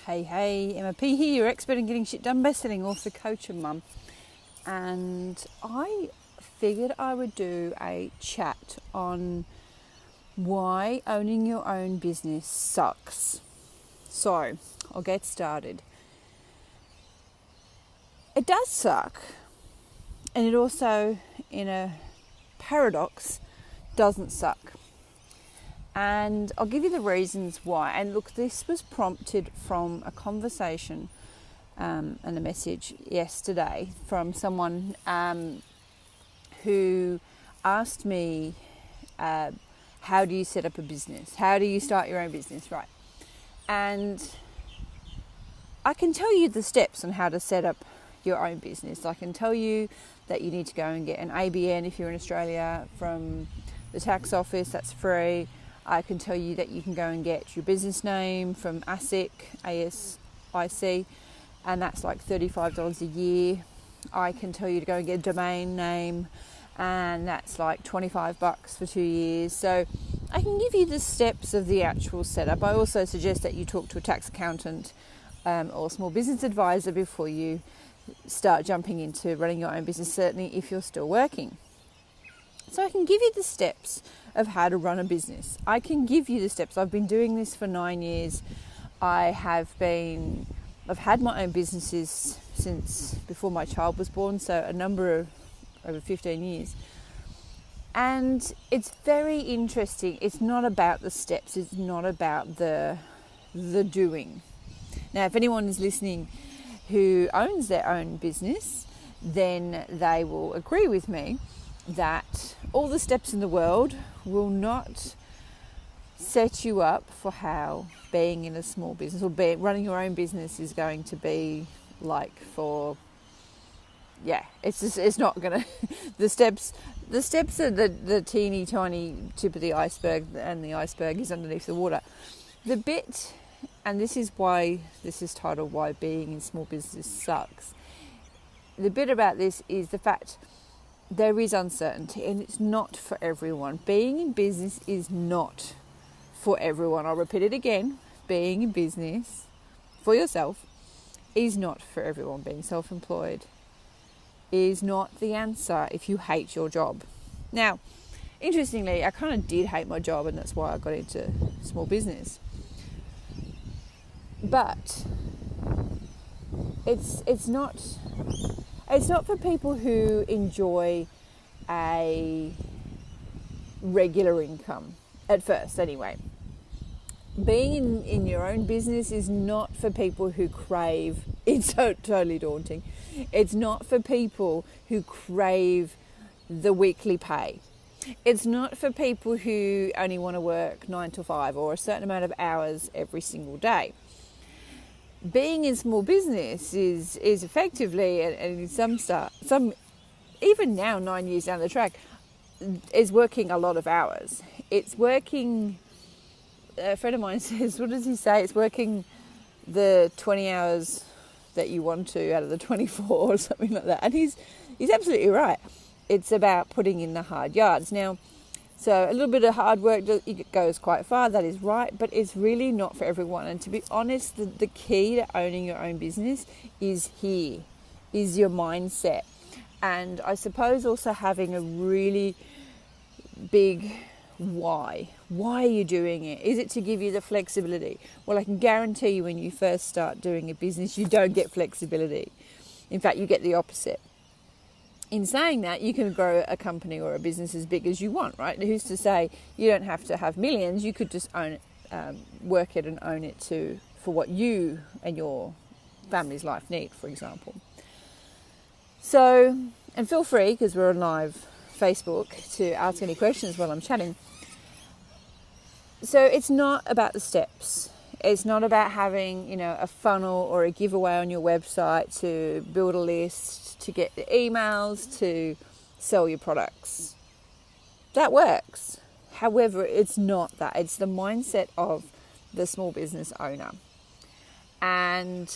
Hey, Emma P here, your expert in getting shit done, best-selling author, coach and mum. And I figured I would do a chat on why owning your own business sucks. So, I'll get started. It does suck. And it also, in a paradox, doesn't suck. And I'll give you the reasons why. And look, this was prompted from a conversation and a message yesterday from someone who asked me, how do you set up a business? How do you start your own business? Right. And I can tell you the steps on how to set up your own business. I can tell you that you need to go and get an ABN if you're in Australia from the tax office. That's free. I can tell you that you can go and get your business name from ASIC, A-S-I-C, and that's like $35 a year. I can tell you to go and get a domain name, and that's like $25 for 2 years. So I can give you the steps of the actual setup. I also suggest that you talk to a tax accountant or small business advisor before you start jumping into running your own business, certainly if you're still working. So I can give you the steps of how to run a business. I can give you the steps. I've been doing this for 9 years. I've had my own businesses since before my child was born, so a number of over 15 years. And it's very interesting. It's not about the steps. It's not about the doing. Now, if anyone is listening who owns their own business, then they will agree with me that all the steps in the world will not set you up for how being in a small business or running your own business is going to be like it's not gonna the steps are the teeny tiny tip of the iceberg, and the iceberg is underneath the water. The bit, and this is why this is titled Why Being in Small Business Sucks. The bit about this is the fact there is uncertainty, and it's not for everyone. Being in business is not for everyone. I'll repeat it again. Being in business for yourself is not for everyone. Being self-employed is not the answer if you hate your job. Now, interestingly, I kind of did hate my job, and that's why I got into small business. But it's not for people who enjoy a regular income, at first anyway. Being in your own business is not for people who crave, it's so totally daunting, it's not for people who crave the weekly pay. It's not for people who only want to work 9 to 5 or a certain amount of hours every single day. Being in small business is effectively, and in some even now 9 years down the track, is working a lot of hours. It's working, a friend of mine says, what does he say? It's working the 20 hours that you want to out of the 24 or something like that. And he's absolutely right. It's about putting in the hard yards. Now, so a little bit of hard work goes quite far, that is right, but it's really not for everyone. And to be honest, the key to owning your own business is your mindset. And I suppose also having a really big why. Why are you doing it? Is it to give you the flexibility? Well, I can guarantee you when you first start doing a business, you don't get flexibility. In fact, you get the opposite. In saying that, you can grow a company or a business as big as you want, right? Who's to say you don't have to have millions? You could just own it, work it and own it for what you and your family's life need, for example. So, and feel free, because we're on live Facebook, to ask any questions while I'm chatting. So it's not about the steps. It's not about having, a funnel or a giveaway on your website to build a list, to get the emails, to sell your products. That works. However, it's not that. It's the mindset of the small business owner. And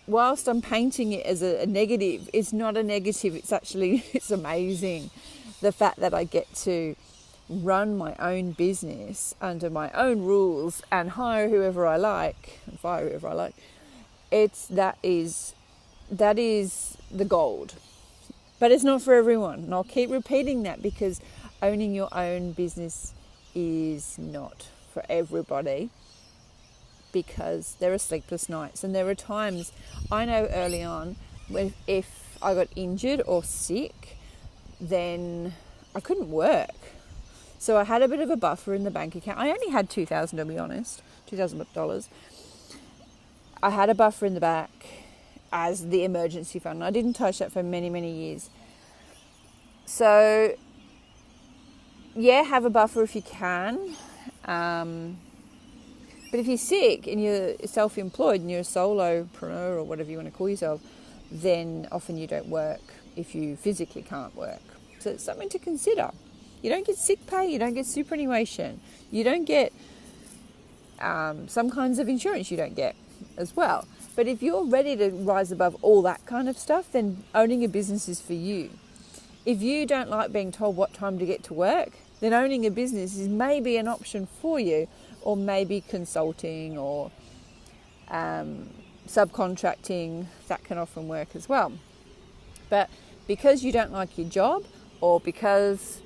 whilst I'm painting it as a negative, it's not a negative. It's amazing. The fact that I get to run my own business under my own rules and hire whoever I like and fire whoever I like that is the gold. But it's not for everyone. And I'll keep repeating that because owning your own business is not for everybody, because there are sleepless nights, and there are times, I know early on, when if I got injured or sick, then I couldn't work. So I had a bit of a buffer in the bank account. I only had $2,000, to be honest, $2,000. I had a buffer in the back as the emergency fund. I didn't touch that for many, many years. So, yeah, have a buffer if you can. But if you're sick and you're self-employed and you're a solopreneur or whatever you want to call yourself, then often you don't work if you physically can't work. So it's something to consider. You don't get sick pay, you don't get superannuation, you don't get some kinds of insurance you don't get as well. But if you're ready to rise above all that kind of stuff, then owning a business is for you. If you don't like being told what time to get to work, then owning a business is maybe an option for you, or maybe consulting or subcontracting, that can often work as well. But because you don't like your job, or because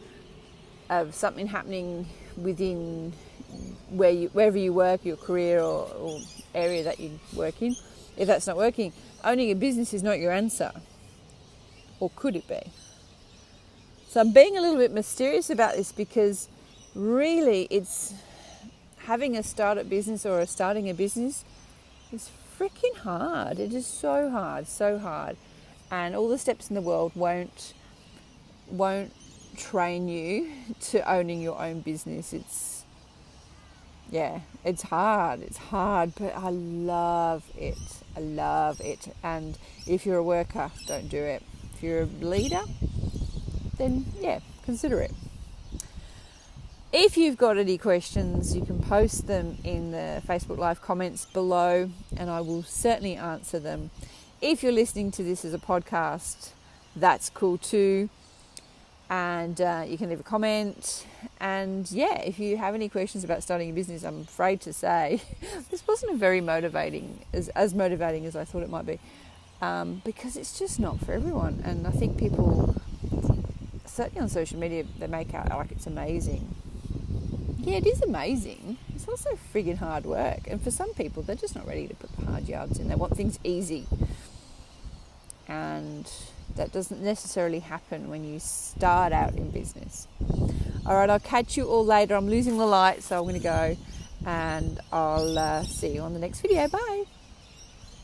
of something happening within wherever you work, your career or area that you work in, if that's not working, owning a business is not your answer. Or could it be? So I'm being a little bit mysterious about this, because really it's having a startup business or starting a business is freaking hard. It is so hard. And all the steps in the world won't train you to owning your own business. It's hard, but I love it. And if you're a worker, don't do it. If you're a leader, then consider it. If you've got any questions, you can post them in the Facebook Live comments below, and I will certainly answer them. If you're listening to this as a podcast, that's cool too. And you can leave a comment. And if you have any questions about starting a business, I'm afraid to say this wasn't very motivating, as motivating as I thought it might be, because it's just not for everyone. And I think people, certainly on social media, they make out like it's amazing. Yeah, it is amazing. It's also friggin' hard work. And for some people, they're just not ready to put the hard yards in. They want things easy. And that doesn't necessarily happen when you start out in business. All right, I'll catch you all later. I'm losing the light, so I'm going to go. And I'll see you on the next video. Bye.